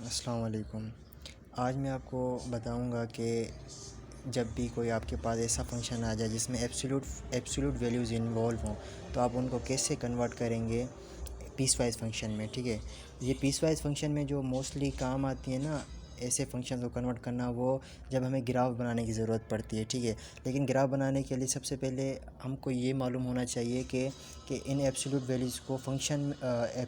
अस्सलाम वालेकुम। आज मैं आपको बताऊंगा कि जब भी कोई आपके पास ऐसा फंक्शन आ जाए जिसमें एब्सोल्यूट वैल्यूज़ इन्वॉल्व हों, तो आप उनको कैसे कन्वर्ट करेंगे पीस वाइज फंक्शन में। ठीक है, ये पीस वाइज फंक्शन में जो मोस्टली काम आती है ना, ऐसे फंक्शन को कन्वर्ट करना, वो जब हमें ग्राफ बनाने की ज़रूरत पड़ती है। ठीक है, लेकिन ग्राफ बनाने के लिए सबसे पहले हमको ये मालूम होना चाहिए कि इन एब्सोल्यूट वैल्यूज़ को फंक्शन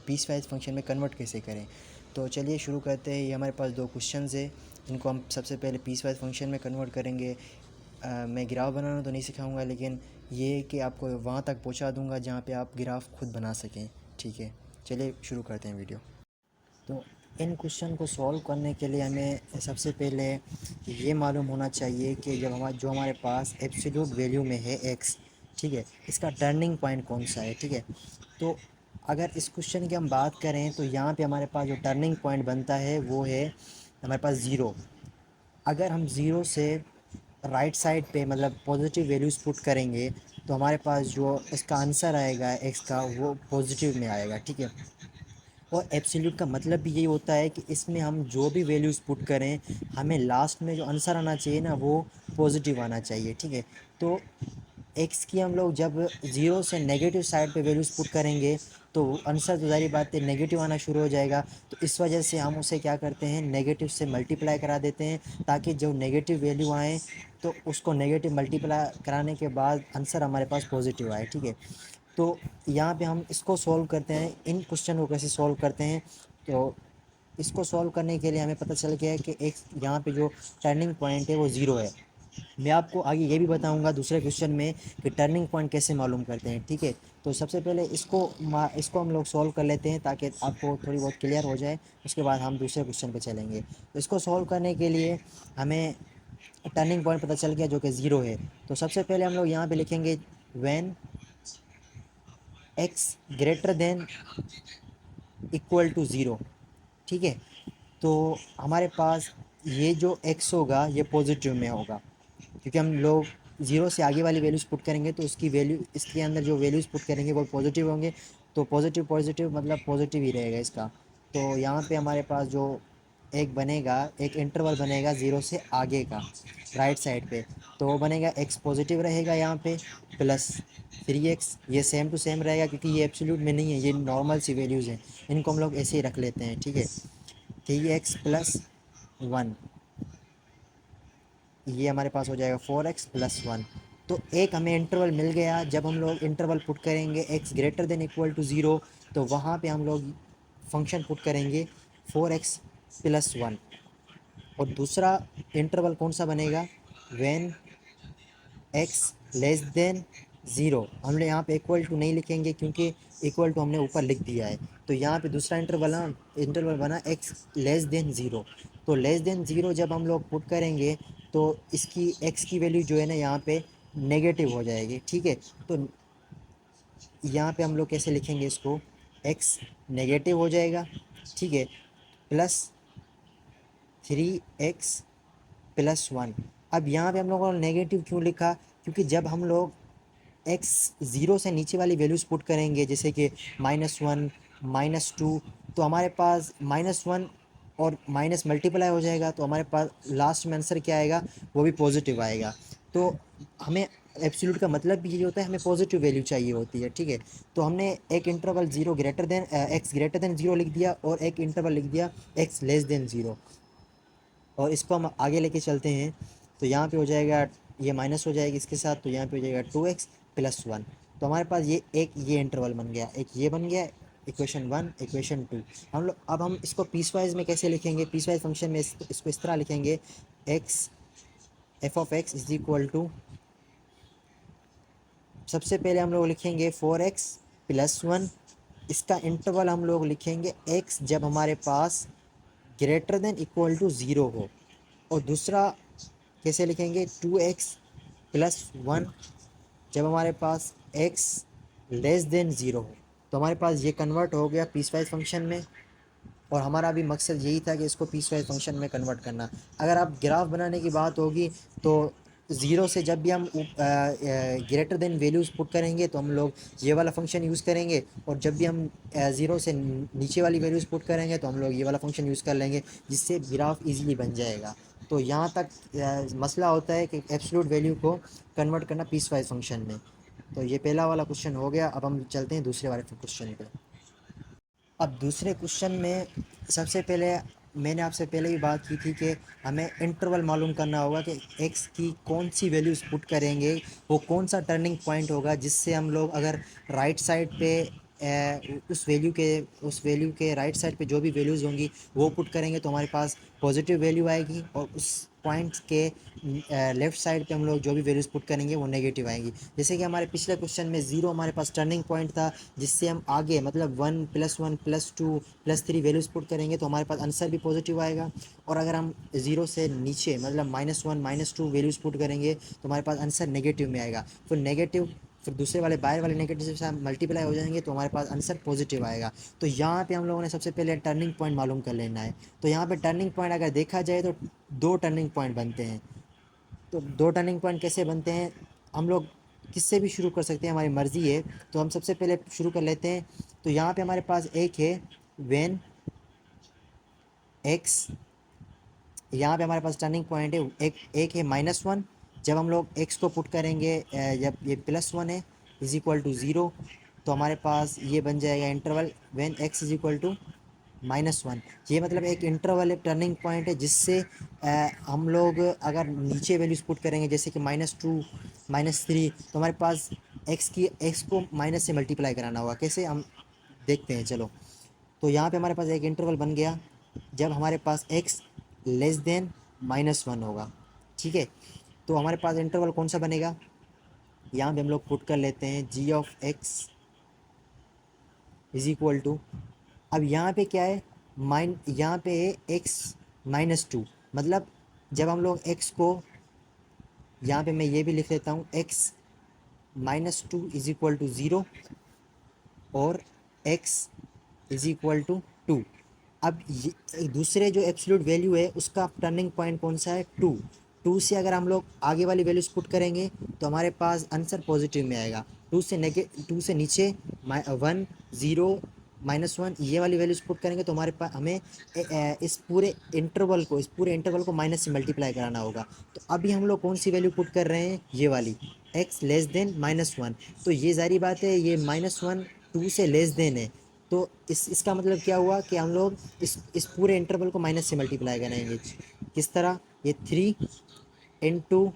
पीस वाइज फंक्शन में कन्वर्ट कैसे करें। तो चलिए शुरू करते हैं। ये हमारे पास दो क्वेश्चंस है, इनको हम सबसे पहले पीस वाइज फंक्शन में कन्वर्ट करेंगे। मैं ग्राफ बनाना तो नहीं सिखाऊंगा, लेकिन ये कि आपको वहाँ तक पहुँचा दूंगा जहाँ पे आप ग्राफ खुद बना सकें। ठीक है, चलिए शुरू करते हैं वीडियो। तो इन क्वेश्चन को सॉल्व करने के लिए हमें सबसे पहले ये मालूम होना चाहिए कि जब हमारे पास एब्सोल्यूट वैल्यू में है एक्स, ठीक है, इसका टर्निंग पॉइंट कौन सा है। ठीक है, तो अगर इस क्वेश्चन की हम बात करें तो यहाँ पे हमारे पास जो टर्निंग पॉइंट बनता है वो है हमारे पास ज़ीरो। अगर हम ज़ीरो से राइट साइड पे मतलब पॉजिटिव वैल्यूज़ पुट करेंगे तो हमारे पास जो इसका आंसर आएगा एक्स का वो पॉजिटिव में आएगा। ठीक है, और एब्सोल्यूट का मतलब भी यही होता है कि इसमें हम जो भी वैल्यूज़ पुट करें, हमें लास्ट में जो आंसर आना चाहिए ना वो पॉजिटिव आना चाहिए। ठीक है, तो एक्स की हम लोग जब ज़ीरो से नेगेटिव साइड पे वैल्यूज़ पुट करेंगे तो आंसर तो ज़ाहिर बात है नेगेटिव आना शुरू हो जाएगा। तो इस वजह से हम उसे क्या करते हैं, नेगेटिव से मल्टीप्लाई करा देते हैं, ताकि जो नेगेटिव वैल्यू आए तो उसको नेगेटिव मल्टीप्लाई कराने के बाद आंसर हमारे पास पॉजिटिव आए। ठीक है, तो यहाँ पे हम इसको सॉल्व करते हैं, इन क्वेश्चन को कैसे सॉल्व करते हैं। तो इसको सॉल्व करने के लिए हमें पता चल गया है कि एक यहाँ पे जो टर्निंग पॉइंट है वो ज़ीरो है। मैं आपको आगे ये भी बताऊंगा दूसरे क्वेश्चन में कि टर्निंग पॉइंट कैसे मालूम करते हैं। ठीक है, तो सबसे पहले इसको हम लोग सॉल्व कर लेते हैं ताकि आपको थोड़ी बहुत क्लियर हो जाए। उसके बाद हम दूसरे क्वेश्चन पे चलेंगे। तो इसको सॉल्व करने के लिए हमें टर्निंग पॉइंट पता चल गया जो कि ज़ीरो है। तो सबसे पहले हम लोग यहाँ पे लिखेंगे when x greater than equal to zero. ठीक है, तो हमारे पास ये जो x होगा ये पॉजिटिव में होगा, क्योंकि हम लोग ज़ीरो से आगे वाली वैल्यूज़ पुट करेंगे तो उसकी वैल्यू, इसके अंदर जो वैल्यूज़ पुट करेंगे वो पॉजिटिव होंगे। तो पॉजिटिव पॉजिटिव मतलब पॉजिटिव ही रहेगा इसका। तो यहाँ पे हमारे पास जो एक बनेगा, एक इंटरवल बनेगा ज़ीरो से आगे का राइट साइड पे, तो वो बनेगा x पॉजिटिव रहेगा यहाँ पे प्लस 3x। ये सेम टू सेम रहेगा क्योंकि ये एब्सोल्यूट में नहीं है, ये नॉर्मल सी वैल्यूज़ हैं, इनको हम लोग ऐसे ही रख लेते हैं। ठीक है, 3x प्लस 1, ये हमारे पास हो जाएगा 4x प्लस 1। तो एक हमें इंटरवल मिल गया। जब हम लोग इंटरवल पुट करेंगे x greater than equal to zero, तो वहाँ पे हम लोग फंक्शन पुट करेंगे 4x प्लस 1। और दूसरा इंटरवल कौन सा बनेगा, when x less than zero. हम लोग यहाँ पे इक्वल टू नहीं लिखेंगे क्योंकि इक्वल टू हमने ऊपर लिख दिया है। तो यहाँ पे दूसरा इंटरवल बना x लेस देन ज़ीरो। तो लेस देन ज़ीरो जब हम लोग पुट करेंगे तो इसकी x की वैल्यू जो है ना यहाँ पे नेगेटिव हो जाएगी। ठीक है, तो यहाँ पे हम लोग कैसे लिखेंगे इसको, x नेगेटिव हो जाएगा। ठीक है, प्लस 3x प्लस 1। अब यहाँ पे हम लोगों ने नेगेटिव क्यों लिखा, क्योंकि जब हम लोग x ज़ीरो से नीचे वाली वैल्यूज़ पुट करेंगे जैसे कि -1 -2, तो हमारे पास -1 और माइनस मल्टीप्लाई हो जाएगा, तो हमारे पास लास्ट में आंसर क्या आएगा, वो भी पॉजिटिव आएगा। तो हमें एब्सोल्यूट का मतलब भी यही होता है, हमें पॉजिटिव वैल्यू चाहिए होती है। ठीक है, तो हमने एक interval zero greater than x greater than zero लिख दिया और एक इंटरवल लिख दिया एक्स लेस देन ज़ीरो। और इसको हम आगे लेके चलते हैं तो यहाँ पे हो जाएगा, ये माइनस हो जाएगी इसके साथ, तो यहाँ पे हो जाएगा 2x प्लस 1। तो हमारे पास ये इंटरवल बन गया, एक ये बन गया इक्वेशन 1 इक्वेशन 2। हम लोग अब हम इसको पीस वाइज में कैसे लिखेंगे, पीस वाइज फंक्शन में इसको इस तरह लिखेंगे, x f of x is equal to, सबसे पहले हम लोग लिखेंगे 4x प्लस 1। इसका इंटरवल हम लोग लिखेंगे x जब हमारे पास greater than equal to zero हो। और दूसरा कैसे लिखेंगे, 2x प्लस 1 जब हमारे पास x लेस देन ज़ीरो हो। तो हमारे पास ये कन्वर्ट हो गया पीस वाइज फंक्शन में, और हमारा भी मकसद यही था कि इसको पीस वाइज फंक्शन में कन्वर्ट करना। अगर आप ग्राफ बनाने की बात होगी तो ज़ीरो से जब भी हम ग्रेटर देन वैल्यूज़ पुट करेंगे तो हम लोग ये वाला फंक्शन यूज़ करेंगे, और जब भी हम ज़ीरो से नीचे वाली वैल्यूज़ पुट करेंगे तो हम लोग ये वाला फंक्शन यूज़ कर लेंगे, जिससे ग्राफ इजीली बन जाएगा। तो यहाँ तक मसला होता है कि एब्सोल्यूट वैल्यू को कन्वर्ट करना पीस वाइज फंक्शन में। तो ये पहला वाला क्वेश्चन हो गया। अब हम चलते हैं दूसरे वाले क्वेश्चन पे। अब दूसरे क्वेश्चन में सबसे पहले मैंने आपसे पहले ही बात की थी कि हमें इंटरवल मालूम करना होगा कि एक्स की कौन सी वैल्यूज़ पुट करेंगे, वो कौन सा टर्निंग पॉइंट होगा जिससे हम लोग अगर राइट साइड पे उस वैल्यू के राइट साइड पे जो भी वैल्यूज़ होंगी वो पुट करेंगे तो हमारे पास पॉजिटिव वैल्यू आएगी, और उस पॉइंट के लेफ़्ट साइड पे हम लोग जो भी वैल्यूज़ पुट करेंगे वो नेगेटिव आएंगी। जैसे कि हमारे पिछले क्वेश्चन में ज़ीरो हमारे पास टर्निंग पॉइंट था, जिससे हम आगे मतलब 1 + 1 + 2 + 3 वैल्यूज़ पुट करेंगे तो हमारे पास आंसर भी पॉजिटिव आएगा। और अगर हम ज़ीरो से नीचे मतलब -1 -2 वैल्यूज़ पुट करेंगे तो हमारे पास आंसर नेगेटिव में आएगा। फिर दूसरे वाले बाहर वाले नेगेटिव से हम मल्टीप्लाई हो जाएंगे तो हमारे पास आंसर पॉजिटिव आएगा। तो यहाँ पे हम लोगों ने सबसे पहले टर्निंग पॉइंट मालूम कर लेना है। तो यहाँ पे टर्निंग पॉइंट अगर देखा जाए तो दो टर्निंग पॉइंट बनते हैं। तो दो टर्निंग पॉइंट कैसे बनते हैं, हम लोग किससे भी शुरू कर सकते हैं, हमारी मर्ज़ी है। तो हम सबसे पहले शुरू कर लेते हैं। तो यहाँ पे हमारे पास एक है व्हेन एक्स, यहाँ पे हमारे पास टर्निंग पॉइंट है एक है -1। जब हम लोग x को पुट करेंगे जब ये +1 है इज इक्वल टू ज़ीरो, तो हमारे पास ये बन जाएगा interval when x is equal to -1। ये मतलब एक इंटरवल एक टर्निंग पॉइंट है जिससे हम लोग अगर नीचे वैल्यूज पुट करेंगे जैसे कि -2 -3, तो हमारे पास x को माइनस से मल्टीप्लाई कराना होगा। कैसे हम देखते हैं, चलो। तो यहाँ पे हमारे पास एक इंटरवल बन गया जब हमारे पास x लेस देन -1 होगा। ठीक है, तो हमारे पास इंटरवल कौन सा बनेगा, यहाँ पे हम लोग पुट कर लेते हैं g(x) इज इक्वल टू, अब यहाँ पे क्या है, यहाँ पे है x-2, मतलब जब हम लोग x को, यहाँ पे मैं ये भी लिख लेता हूँ x-2 is equal to zero और x इज इक्वल टू 2। अब ये दूसरे जो एब्सोल्यूट वैल्यू है उसका टर्निंग पॉइंट कौन सा है, 2। 2 से अगर हम लोग आगे वाली वैल्यूज पुट करेंगे तो हमारे पास आंसर पॉजिटिव में आएगा। 2 से नीचे 1 0 -1 ये वाली वैल्यूज पुट करेंगे तो हमारे पास हमें इस पूरे इंटरवल को माइनस से मल्टीप्लाई कराना होगा। तो अभी हम लोग कौन सी वैल्यू पुट कर रहे हैं, ये वाली x लेस देन -1। तो ये ज़ाहिर बात है ये -1 2 से लेस देन है। तो इसका मतलब क्या हुआ कि हम लोग इस पूरे इंटरवल को माइनस से मल्टीप्लाई करेंगे। किस तरह, ये 3 इंटू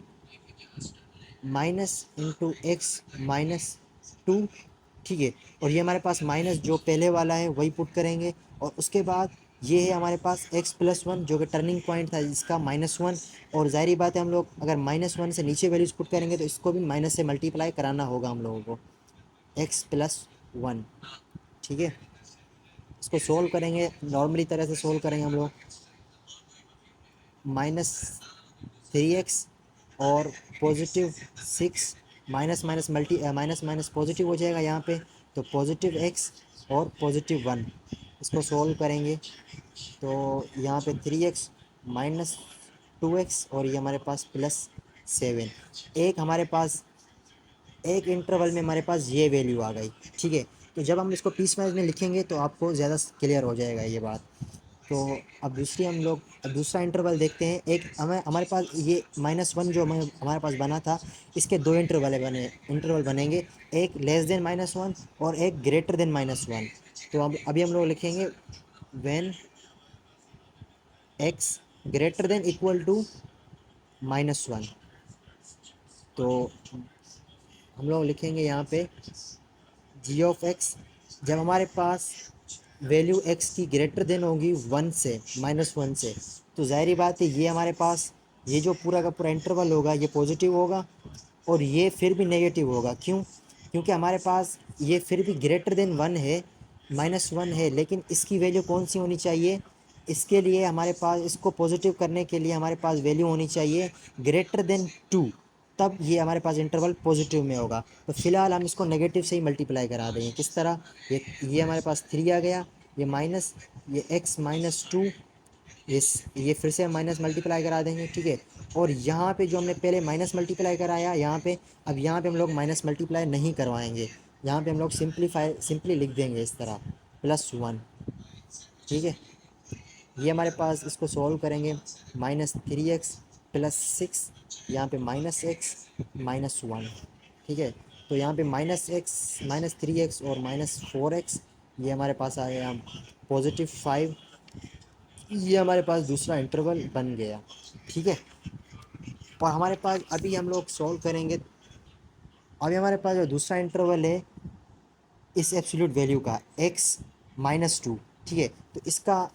-x-2, ठीक है। और ये हमारे पास माइनस जो पहले वाला है वही पुट करेंगे, और उसके बाद ये है हमारे पास x+1 जो कि टर्निंग पॉइंट था इसका -1। और ज़ाहिर बात है हम लोग अगर -1 से नीचे वैल्यूज पुट करेंगे तो इसको भी माइनस से मल्टीप्लाई कराना होगा हम लोगों को, x+1। ठीक है, इसको सोल्व करेंगे, नॉर्मली तरह से सोल्व करेंगे हम लोग, -3x और +6 माइनस माइनस पॉजिटिव हो जाएगा यहाँ पे, तो +x और +1 इसको सोल्व करेंगे तो यहाँ पे 3x -2x और ये हमारे पास +7। एक इंटरवल में हमारे पास ये वैल्यू आ गई। ठीक है, तो जब हम इसको पीस वाइज में लिखेंगे तो आपको ज़्यादा क्लियर हो जाएगा ये बात। तो अब दूसरा इंटरवल देखते हैं। एक हमारे पास ये -1 जो हमारे पास बना था, इसके दो इंटरवल बनेंगे, एक लेस देन -1 और एक ग्रेटर देन -1। तो अब अभी हम लोग लिखेंगे when x greater than equal to -1। तो हम लोग लिखेंगे यहाँ पे g(x) जब हमारे पास वैल्यू x की ग्रेटर देन होगी 1 से -1 से, तो ज़ाहिर बात है ये हमारे पास ये जो पूरा का पूरा इंटरवल होगा ये पॉजिटिव होगा, और ये फिर भी नेगेटिव होगा। क्यों, क्योंकि हमारे पास ये फिर भी ग्रेटर देन 1 है, -1 है, लेकिन इसकी वैल्यू कौन सी होनी चाहिए, इसके लिए हमारे पास इसको पॉजिटिव करने के लिए हमारे पास वैल्यू होनी चाहिए ग्रेटर देन 2, तब ये हमारे पास इंटरवल पॉजिटिव में होगा। तो फिलहाल हम इसको नेगेटिव से ही मल्टीप्लाई करा देंगे। किस तरह, ये हमारे पास 3 आ गया, ये माइनस, ये x -2, ये फिर से हम माइनस मल्टीप्लाई करा देंगे। ठीक है, और यहाँ पे जो हमने पहले माइनस मल्टीप्लाई कराया यहाँ पे, अब यहाँ पे हम लोग माइनस मल्टीप्लाई नहीं करवाएंगे, यहाँ पे हम लोग सिंपली लिख देंगे इस तरह +1। ठीक है, ये हमारे पास, इसको सॉल्व करेंगे, -3x + 6, यहाँ पे -x -1। ठीक है, तो यहाँ पे -x -3x और -4x, ये हमारे पास आ गया +5। ये हमारे पास दूसरा इंटरवल बन गया। ठीक है, और हमारे पास अभी हम लोग सॉल्व करेंगे, अभी हमारे पास जो दूसरा इंटरवल है इस एब्सोल्यूट वैल्यू का x-2। ठीक है, तो इसका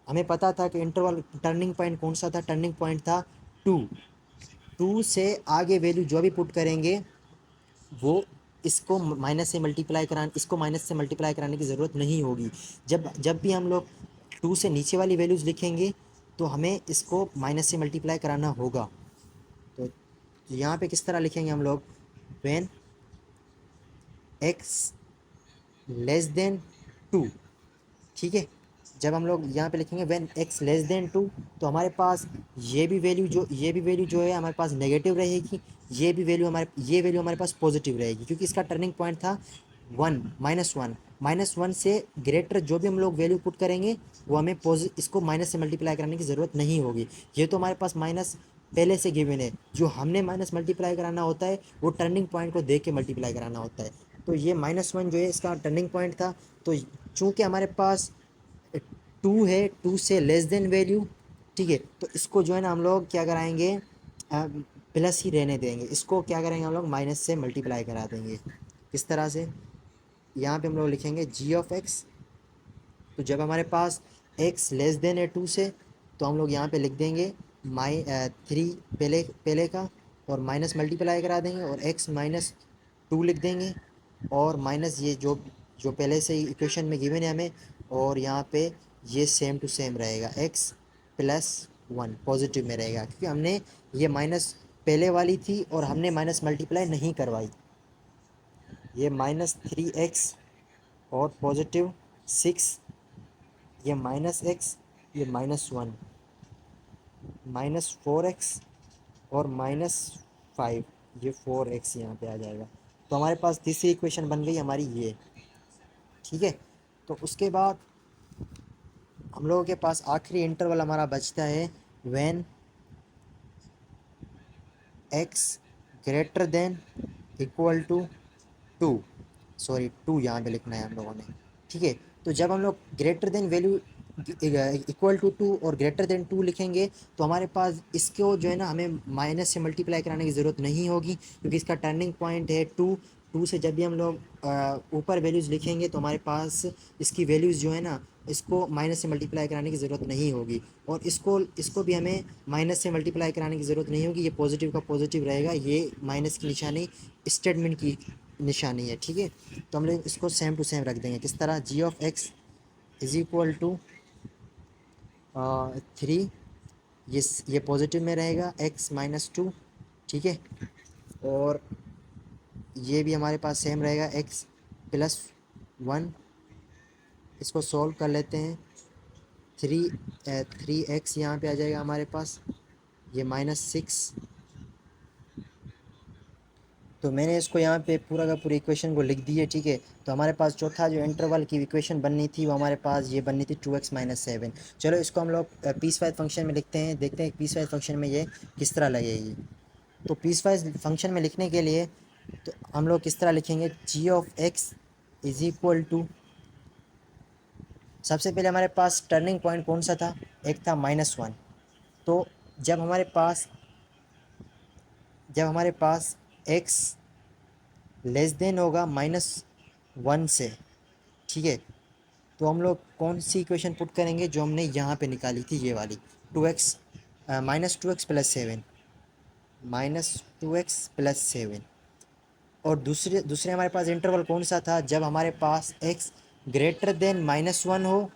हमें पता था कि इंटरवल टर्निंग पॉइंट कौन सा था, टर्निंग पॉइंट था 2। 2 से आगे वैल्यू जो भी पुट करेंगे वो इसको माइनस से मल्टीप्लाई कराने, इसको माइनस से मल्टीप्लाई कराने की ज़रूरत नहीं होगी। जब जब भी हम लोग 2 से नीचे वाली वैल्यूज़ लिखेंगे तो हमें इसको माइनस से मल्टीप्लाई कराना होगा। तो यहाँ पे किस तरह लिखेंगे हम लोग, व्हेन x <2। ठीक है, जब हम लोग यहाँ पे लिखेंगे व्हेन x <2, तो हमारे पास ये भी वैल्यू जो है हमारे पास नेगेटिव रहेगी, ये वैल्यू हमारे पास पॉजिटिव रहेगी, क्योंकि इसका टर्निंग पॉइंट था 1 -1। -1 से ग्रेटर जो भी हम लोग वैल्यू पुट करेंगे वो हमें इसको माइनस से मल्टीप्लाई कराने की ज़रूरत नहीं होगी। ये तो हमारे पास माइनस पहले से गिवन है, जो हमने माइनस मल्टीप्लाई कराना होता है वो टर्निंग पॉइंट को देख के मल्टीप्लाई कराना होता है। तो ये -1 जो है इसका टर्निंग पॉइंट था, तो चूँकि हमारे पास 2 है, 2 से लेस देन वैल्यू, ठीक है, तो इसको जो है ना हम लोग क्या कराएंगे, प्लस ही रहने देंगे, इसको क्या करेंगे हम लोग माइनस से मल्टीप्लाई करा देंगे। किस तरह से, यहाँ पे हम लोग लिखेंगे g(x), तो जब हमारे पास x लेस देन है 2 से, तो हम लोग यहाँ पे लिख देंगे 3 पहले का, और माइनस मल्टीप्लाई करा देंगे और x-2 लिख देंगे, और माइनस ये जो जो पहले से ही इक्वेशन में गिवन है हमें, और यहाँ पे ये सेम टू सेम रहेगा, x+1 पॉजिटिव में रहेगा, क्योंकि हमने ये माइनस पहले वाली थी और हमने माइनस मल्टीप्लाई नहीं करवाई। ये -3x और +6, ये -x, ये -1, -4x और -5, ये 4x यहाँ पे आ जाएगा। तो हमारे पास तीसरी इक्वेशन बन गई हमारी ये। ठीक है, तो उसके बाद हम लोगों के पास आखिरी इंटरवल हमारा बचता है व्हेन x > 2, सॉरी 2 यहाँ पे लिखना है हम लोगों ने। ठीक है, तो जब हम लोग ग्रेटर देन वैल्यू =2 और >2 लिखेंगे, तो हमारे पास इसको जो है ना हमें माइनस से मल्टीप्लाई कराने की ज़रूरत नहीं होगी, क्योंकि इसका टर्निंग पॉइंट है 2। 2 से जब भी हम लोग ऊपर वैल्यूज़ लिखेंगे तो हमारे पास इसकी वैल्यूज़ जो है ना, इसको माइनस से मल्टीप्लाई कराने की ज़रूरत नहीं होगी, और इसको भी हमें माइनस से मल्टीप्लाई कराने की ज़रूरत नहीं होगी। ये पॉजिटिव का पॉजिटिव रहेगा, ये माइनस की निशानी स्टेटमेंट की निशानी है। ठीक है, तो हम लोग इसको सेम टू सेम रख देंगे। किस तरह, g(x) = 3, ये पॉजिटिव में रहेगा, x-2। ठीक है, और ये भी हमारे पास सेम रहेगा, x+1। इसको सॉल्व कर लेते हैं, 3x यहाँ पे आ जाएगा हमारे पास, ये -6। तो मैंने इसको यहाँ पे पूरा का पूरी इक्वेशन को लिख दी है। ठीक है, तो हमारे पास चौथा जो इंटरवल की इक्वेशन बननी थी वो हमारे पास ये बननी थी 2x - 7। चलो इसको हम लोग पीसवाइज फंक्शन में लिखते हैं, देखते हैं पीसवाइज फंक्शन में ये किस तरह लगेगी। तो पीसवाइज फंक्शन में लिखने के लिए तो हम लोग किस तरह लिखेंगे, g(x) = सबसे पहले हमारे पास टर्निंग पॉइंट कौन सा था, एक था -1। तो जब हमारे पास x लेस देन होगा -1 से, ठीक है, तो हम लोग कौन सी इक्वेशन पुट करेंगे जो हमने यहाँ पे निकाली थी, ये वाली 2x -2x + 7, -2x + 7। और दूसरे हमारे पास इंटरवल कौन सा था, जब हमारे पास x ग्रेटर देन -1 हो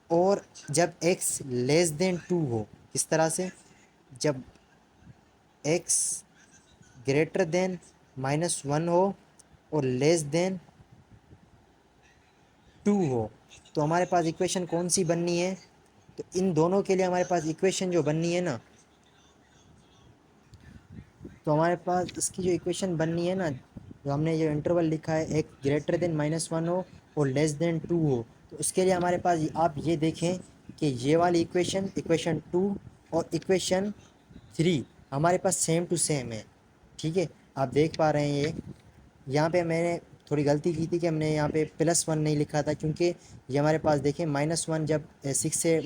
और जब x लेस देन 2 हो। किस तरह से, जब x ग्रेटर देन -1 हो और लेस देन 2 हो, तो हमारे पास इक्वेशन कौन सी बननी है, तो इन दोनों के लिए हमारे पास इक्वेशन जो बननी है ना, तो हमारे पास इसकी जो इक्वेशन बननी है ना, जो हमने जो इंटरवल लिखा है एक ग्रेटर देन -1 हो और लेस देन 2 हो, तो उसके लिए हमारे पास आप ये देखें कि ये वाली इक्वेशन 2 और इक्वेशन 3 हमारे पास सेम टू सेम है। ठीक है, आप देख पा रहे हैं ये यहाँ पे मैंने थोड़ी गलती की थी कि हमने यहाँ पे +1 नहीं लिखा था, क्योंकि ये हमारे पास देखें -1 जब 6 से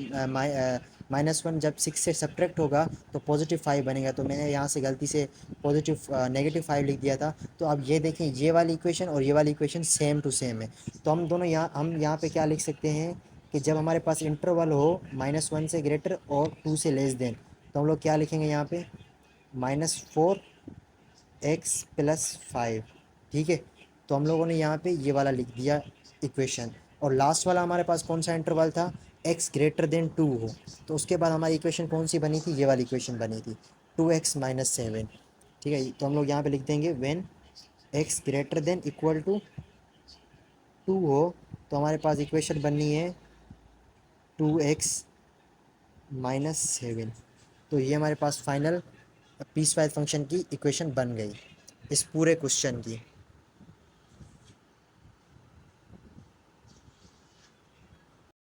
-1 जब 6 से सब्ट्रैक्ट होगा तो +5 बनेगा, तो मैंने यहाँ से गलती से -5 लिख दिया था। तो अब ये देखें ये वाली इक्वेशन और ये वाली इक्वेशन सेम टू सेम है। तो हम यहाँ पे क्या लिख सकते हैं कि जब हमारे पास इंटरवल हो -1 से ग्रेटर और 2 से लेस देन, तो हम लोग क्या लिखेंगे यहाँ पे -4x + 5। ठीक है, तो हम लोगों ने यहाँ पे ये वाला लिख दिया इक्वेशन। और लास्ट वाला हमारे पास कौन सा इंटरवल था, x ग्रेटर देन 2 हो, तो उसके बाद हमारी इक्वेशन कौन सी बनी थी, ये वाली इक्वेशन बनी थी 2x - 7। ठीक है, तो हम लोग यहाँ पे लिख देंगे when x greater than equal to 2 हो, तो हमारे पास इक्वेशन बननी है 2x - 7। तो ये हमारे पास फाइनल पीसवाइज फंक्शन की इक्वेशन बन गई इस पूरे क्वेश्चन की।